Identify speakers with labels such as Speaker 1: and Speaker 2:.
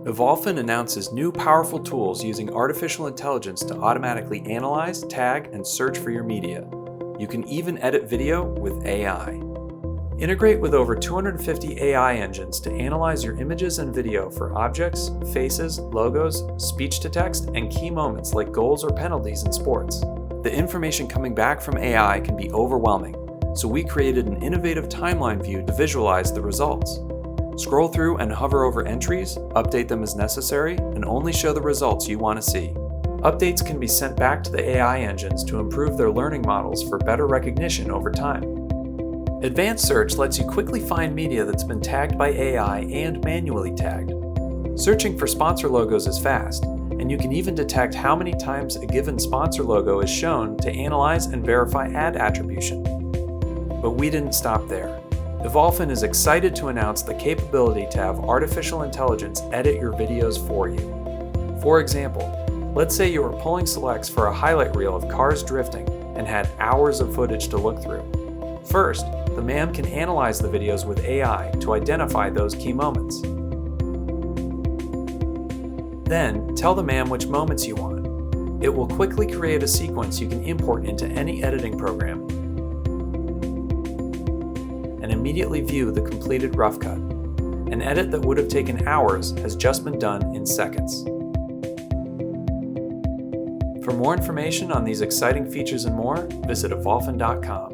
Speaker 1: Evolphin announces new powerful tools using artificial intelligence to automatically analyze, tag, and search for your media. You can even edit video with AI. Integrate with over 250 AI engines to analyze your images and video for objects, faces, logos, speech-to-text, and key moments like goals or penalties in sports. The information coming back from AI can be overwhelming, so we created an innovative timeline view to visualize the results. Scroll through and hover over entries, update them as necessary, and only show the results you want to see. Updates can be sent back to the AI engines to improve their learning models for better recognition over time. Advanced Search lets you quickly find media that's been tagged by AI and manually tagged. Searching for sponsor logos is fast, and you can even detect how many times a given sponsor logo is shown to analyze and verify ad attribution. But we didn't stop there. Evolphin is excited to announce the capability to have artificial intelligence edit your videos for you. For example, let's say you were pulling selects for a highlight reel of cars drifting and had hours of footage to look through. First, the MAM can analyze the videos with AI to identify those key moments. Then, tell the MAM which moments you want. It will quickly create a sequence you can import into any editing program and immediately view the completed rough cut. An edit that would have taken hours has just been done in seconds. For more information on these exciting features and more, visit evolphin.com.